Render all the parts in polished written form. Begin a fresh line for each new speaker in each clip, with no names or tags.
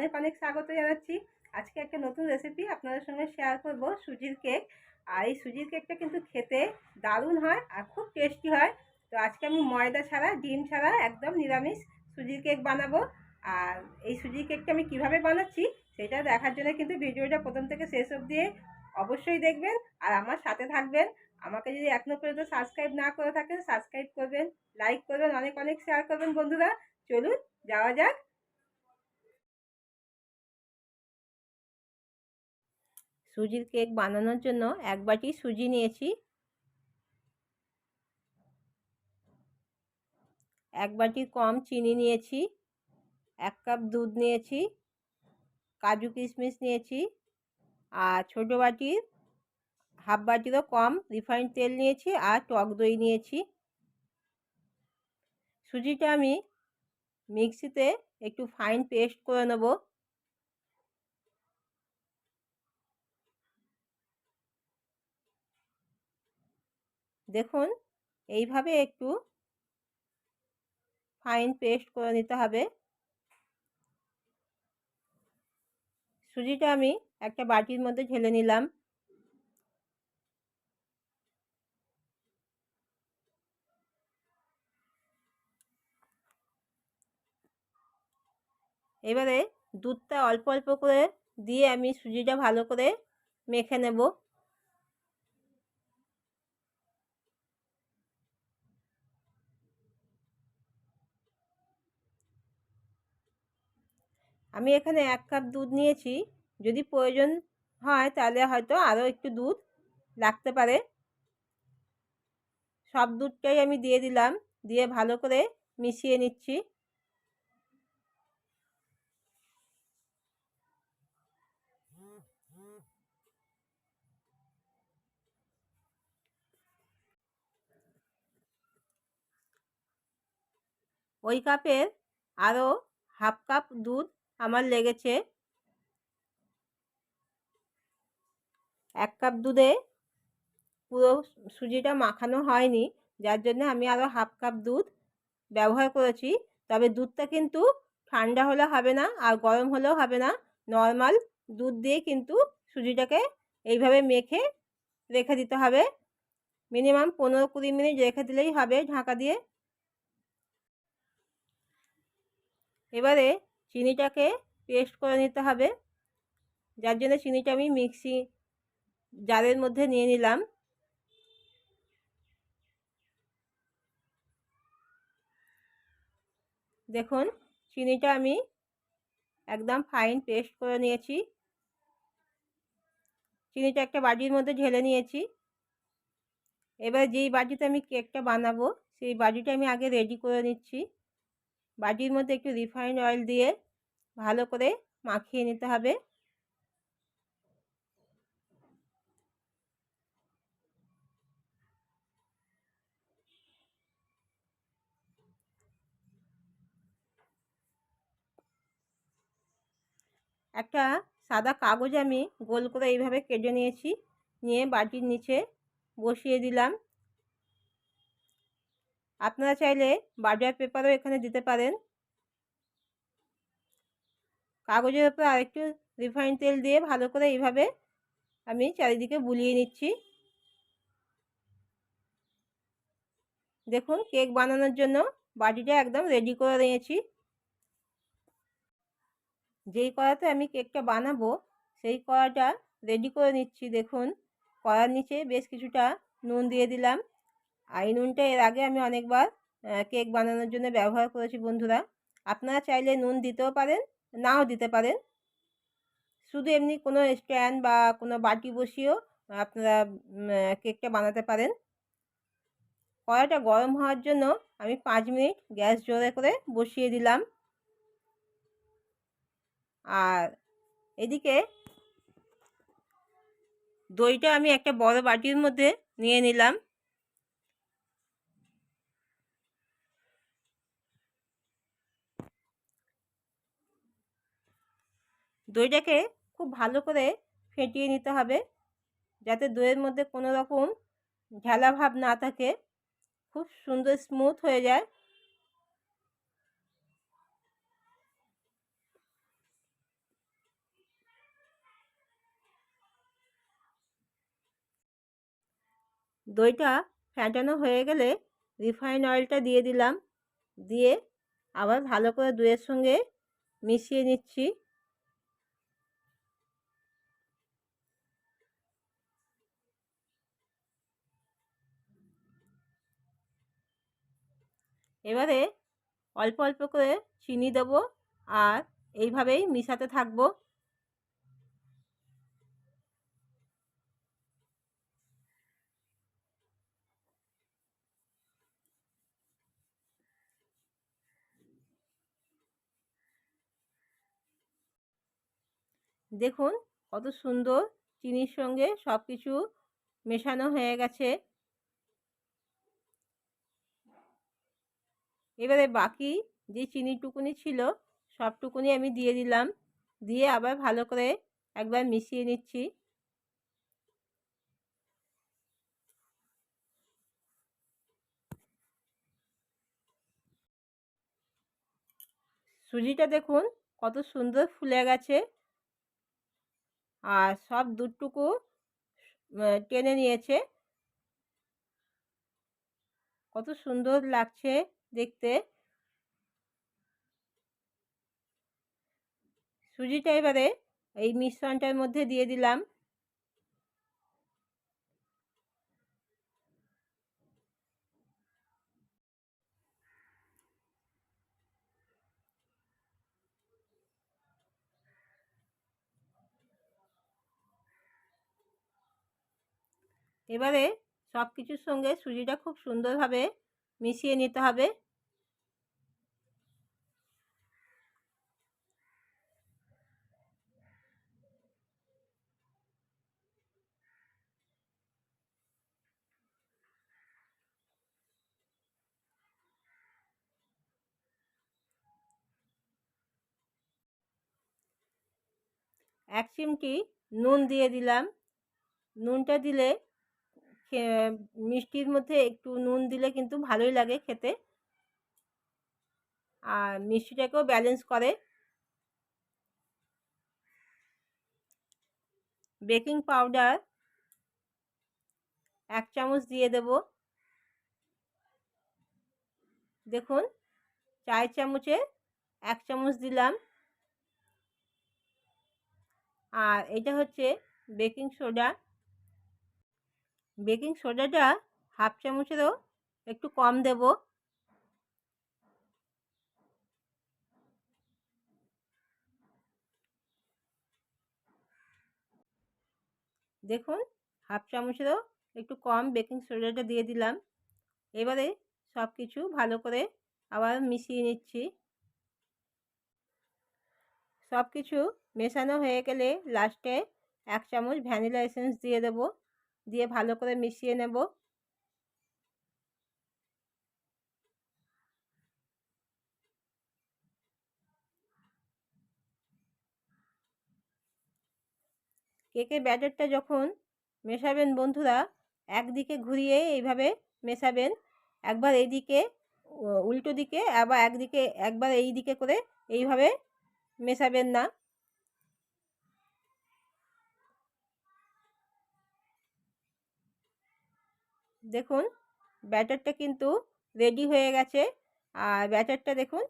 অনেক অনেক স্বাগত জানাচ্ছি। আজকে একটা নতুন রেসিপি আপনাদের সঙ্গে শেয়ার করব, সুজির কেক। আর এই সুজির কেকটা কিন্তু খেতে দারুণ হয় আর খুব টেস্টি হয়। তো আজকে আমি ময়দা ছাড়া, ডিম ছাড়া একদম নিরামিষ সুজির কেক বানাবো। আর এই সুজির কেকটা আমি কিভাবে বানাচ্ছি সেটা দেখার জন্য কিন্তু ভিডিওটা প্রথম থেকে শেষ অবধি অবশ্যই দেখবেন আর আমার সাথে থাকবেন। আমাকে যদি এখনো পর্যন্ত সাবস্ক্রাইব না করে থাকেন, সাবস্ক্রাইব করবেন, লাইক করবেন, অনেক অনেক শেয়ার করবেন বন্ধুরা। চলুন যাওয়া যাক। সুজির কেক বানানোর জন্য 1 বাটি সুজি নিয়েছি, 1 বাটি কম চিনি নিয়েছি, 1 কাপ দুধ নিয়েছি, কাজু কিশমিশ নিয়েছি, আর ছোটো বাটির হাফ বাটিরও কম রিফাইন্ড তেল নিয়েছি, আর টক দই নিয়েছি। সুজিটা আমি মিক্সিতে একটু ফাইন পেস্ট করে নেব। দেখুন, এইভাবে একটু ফাইন পেস্ট করে নিতে হবে। সুজিটা আমি একটা বাটির মধ্যে ঢেলে নিলাম। এবারে দুধটা অল্প অল্প করে দিয়ে আমি সুজিটা ভালো করে মেখে নেব। আমি এখানে 1 কাপ দুধ নিয়েছি। যদি প্রয়োজন হয় তাহলে হয়তো আরও একটু দুধ লাগতে পারে। সব দুধটাই আমি দিয়ে দিলাম, দিয়ে ভালো করে মিশিয়ে নিচ্ছি। ওই কাপের আরও হাফ কাপ দুধ আমার লেগেছে। 1 কাপ দুধে পুরো সুজিটা মাখানো হয়নি, যার জন্য আমি আরও হাফ কাপ দুধ ব্যবহার করেছি। তবে দুধটা কিন্তু ঠান্ডা হলে হবে না আর গরম হলেও হবে না, নর্মাল দুধ দিয়ে কিন্তু সুজিটাকে এইভাবে মেখে রেখে দিতে হবে। মিনিমাম 15-20 মিনিট রেখে দিলেই হবে ঢাকা দিয়ে। এবারে চিনিটাকে পেস্ট করে নিতে হবে, যার জন্য চিনিটা আমি মিক্সি জারের মধ্যে নিয়ে নিলাম। দেখুন, চিনিটা আমি একদম ফাইন পেস্ট করে নিয়েছি। চিনিটা একটা বাটির মধ্যে ঢেলে নিয়েছি। এবার যেই বাটিতে আমি কেকটা বানাবো সেই বাটিটা আমি আগে রেডি করে নিচ্ছি। বাটির মধ্যে একটু রিফাইন্ড অয়েল দিয়ে ভালো করে মাখিয়ে নিতে হবে। একটা সাদা কাগজ আমি গোল করে এইভাবে কেটে নিয়েছি, নিয়ে বাটির নিচে বসিয়ে দিলাম। আপনারা চাইলে বাটার পেপারও এখানে দিতে পারেন। কাগজের উপর আরেকটু রিফাইন্ড তেল দিয়ে ভালো করে এইভাবে আমি চারিদিকে বুলিয়ে নিচ্ছি। দেখুন, কেক বানানোর জন্য বাটিটা একদম রেডি করে নিয়েছি। যেই কড়াতে আমি কেকটা বানাবো সেই কড়াটা রেডি করে নিচ্ছি। দেখুন, কড়ার নিচে বেশ কিছুটা নুন দিয়ে দিলাম। আর এই নুনটা এর আগে আমি অনেকবার কেক বানানোর জন্য ব্যবহার করেছি বন্ধুরা। আপনারা চাইলে নুন দিতেও পারেন, নাও দিতে পারেন। শুধু এমনি কোনো স্ট্যান্ড বা কোনো বাটি বসিয়েও আপনারা কেকটা বানাতে পারেন। কড়াইটা গরম হওয়ার জন্য আমি 5 মিনিট গ্যাস জোরে করে বসিয়ে দিলাম। আর এদিকে দইটা আমি একটা বড় বাটির মধ্যে নিয়ে নিলাম। দইটাকে খুব ভালো করে ফেটিয়ে নিতে হবে, যাতে দইয়ের মধ্যে কোনো রকম ঝালা ভাব না থাকে, খুব সুন্দর স্মুথ হয়ে যায়। দইটা ফ্যাটানো হয়ে গেলে রিফাইন অয়েলটা দিয়ে দিলাম, দিয়ে আবার ভালো করে দইয়ের সঙ্গে মিশিয়ে নিচ্ছি। এবারে অল্প অল্প করে চিনি দেবো আর এইভাবেই মিশাতে থাকবো। দেখুন কত সুন্দর চিনির সঙ্গে সব কিছু মেশানো হয়ে গেছে। এবারে বাকি যে চিনিটুকুনি ছিল সবটুকুনি আমি দিয়ে দিলাম, দিয়ে আবার ভালো করে একবার মিশিয়ে নিচ্ছি। সুজিটা দেখুন কত সুন্দর ফুলে গেছে আর সব দুধটুকু টেনে নিয়েছে। কত সুন্দর লাগছে দেখতে। সুজিটা এবারে এই মিশ্রণটার মধ্যে দিয়ে দিলাম। এবারে সব কিছুর সঙ্গে সুজিটা খুব সুন্দরভাবে মিশিয়ে নিতে হবে। এক চিমটি নুন দিয়ে দিলাম। নুনটা দিলে মিষ্টির মধ্যে একটু নুন দিলে কিন্তু ভালোই লাগে খেতে আর মিষ্টিটাকেও ব্যালেন্স করে। বেকিং পাউডার 1 চামচ দিয়ে দেব। দেখুন 4 চামচে 1 চামচ দিলাম। আর এটা হচ্ছে বেকিং সোডা। বেকিং সোডাটা 1/2 চামচেরও একটু কম দেব। দেখুন 1/2 চামচেরও একটু কম বেকিং সোডাটা দিয়ে দিলাম। এবারে সব কিছু ভালো করে আবার মিশিয়ে নিচ্ছি। সব কিছু মেশানো হয়ে গেলে লাস্টে 1 চামচ ভ্যানিলা এসেন্স দিয়ে দেব, দিয়ে ভালো করে মিশিয়ে নেব। কেকের ব্যাটারটা যখন মেশাবেন বন্ধুরা, একদিকে ঘুরিয়ে এইভাবে মেশাবেন। একবার এইদিকে উল্টো দিকে আবার একবার এই দিকে করে এইভাবে মেশাবেন না। দেখুন ব্যাটারটা কিন্তু রেডি হয়ে গেছে। আর ব্যাটারটা দেখুন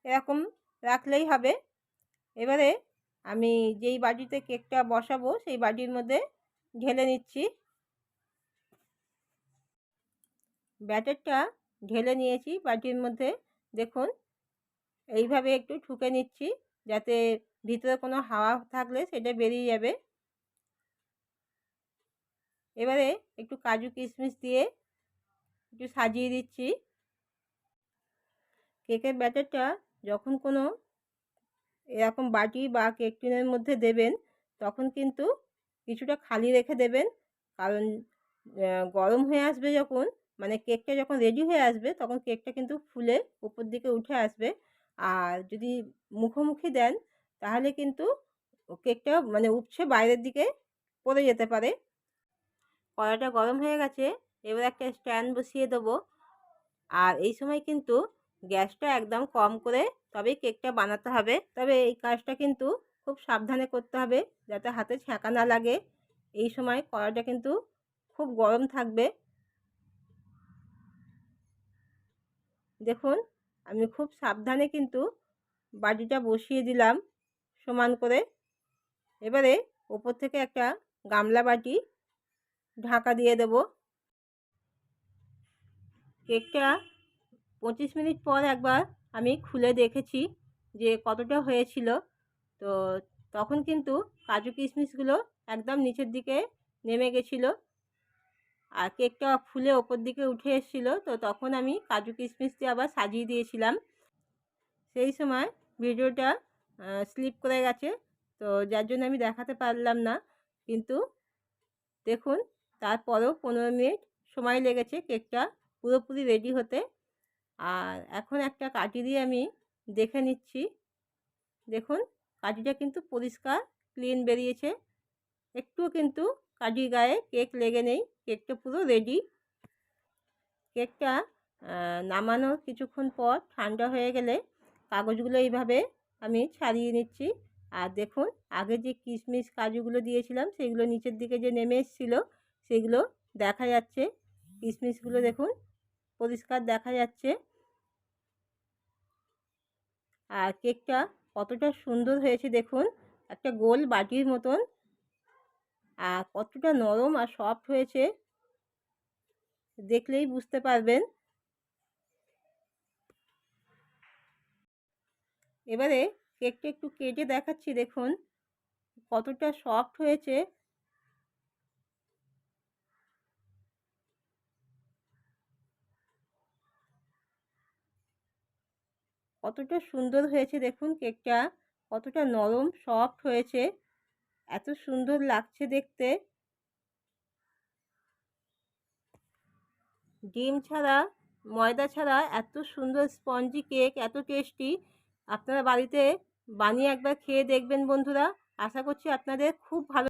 এরকম রাখলেই হবে। এবারে আমি যেই বাটিতে কেকটা বসাবো সেই বাটির মধ্যে ঢেলে নিচ্ছি। ব্যাটারটা ঢেলে নিয়েছি বাটির মধ্যে। দেখুন এইভাবে একটু ঠুকে নিচ্ছি যাতে ভিতরে কোনো হাওয়া থাকলে সেটা বেরিয়ে যাবে। এবারে একটু কাজু কিশমিশ দিয়ে একটু সাজিয়ে দিচ্ছি। কেকের ব্যাটারটা যখন কোনো এরকম বাটি বা কেক টিনের মধ্যে দেবেন তখন কিন্তু কিছুটা খালি রেখে দেবেন, কারণ গরম হয়ে আসবে যখন, মানে কেকটা যখন রেডি হয়ে আসবে তখন কেকটা কিন্তু ফুলে উপর দিকে উঠে আসবে। আর যদি মুখোমুখি দেন তাহলে কিন্তু কেকটা মানে উপছে বাইরের দিকে পড়ে যেতে পারে। কড়াইটা গরম হয়ে গেছে, এবার একটা স্ট্যান্ড বসিয়ে দেবো। আর এই সময় কিন্তু গ্যাসটা একদম কম করে তবেই কেকটা বানাতে হবে। তবে এই কাজটা কিন্তু খুব সাবধানে করতে হবে যাতে হাতে ছ্যাঁকা না লাগে। এই সময় কড়াইটা কিন্তু খুব গরম থাকবে। দেখুন আমি খুব সাবধানে কিন্তু বাটিটা বসিয়ে দিলাম সমান করে। এবারে ওপর থেকে একটা গামলা বাটি ঢাকা দিয়ে দেব। কেকটা 25 মিনিট পর একবার আমি খুলে দেখেছি যে কতটা হয়েছিল। তো তখন কিন্তু কাজু কিশমিশগুলো একদম নিচের দিকে নেমে গেছিলো আর কেকটা ফুলে ওপর দিকে উঠে এসেছিলো। তো তখন আমি কাজু কিশমিশ দিয়ে আবার সাজিয়ে দিয়েছিলাম। সেই সময় ভিডিওটা স্লিপ করে গেছে, তো যার জন্য আমি দেখাতে পারলাম না। কিন্তু দেখুন তারপরেও 15 মিনিট সময় লেগেছে কেকটা পুরোপুরি রেডি হতে। আর এখন একটা কাঠি দিয়ে আমি দেখে নিচ্ছি। দেখুন কাঠিটা কিন্তু পরিষ্কার ক্লিন বেরিয়েছে, একটুও কিন্তু কাঠির গায়ে কেক লেগে নেই। কেকটা পুরো রেডি। কেকটা নামানোর কিছুক্ষণ পর ঠান্ডা হয়ে গেলে কাগজগুলো এইভাবে আমি ছাড়িয়ে নিচ্ছি। আর দেখুন আগে যে কিশমিশ কাজুগুলো দিয়েছিলাম সেগুলো নিচের দিকে যে নেমে এসেছিলো সেগুলো দেখা যাচ্ছে। কিশমিশগুলো দেখুন পরিষ্কার দেখা যাচ্ছে। আর কেকটা কতটা সুন্দর হয়েছে দেখুন, একটা গোল বাটির মতন। আর কতটা নরম আর সফট হয়েছে দেখলেই বুঝতে পারবেন। এবারে কেকটা একটু কেটে দেখাচ্ছি, দেখুন কতটা সফট হয়েছে। কতটা সুন্দর হয়েছে দেখুন কেকটা, কতটা নরম সফট হয়েছে, এত সুন্দর লাগছে দেখতে। ডিম ছাড়া ময়দা ছাড়া এত সুন্দর স্পঞ্জি কেক, এত টেস্টি। আপনারা বাড়িতে বানিয়ে একবার খেয়ে দেখবেন বন্ধুরা। আশা করছি আপনাদের খুব ভালো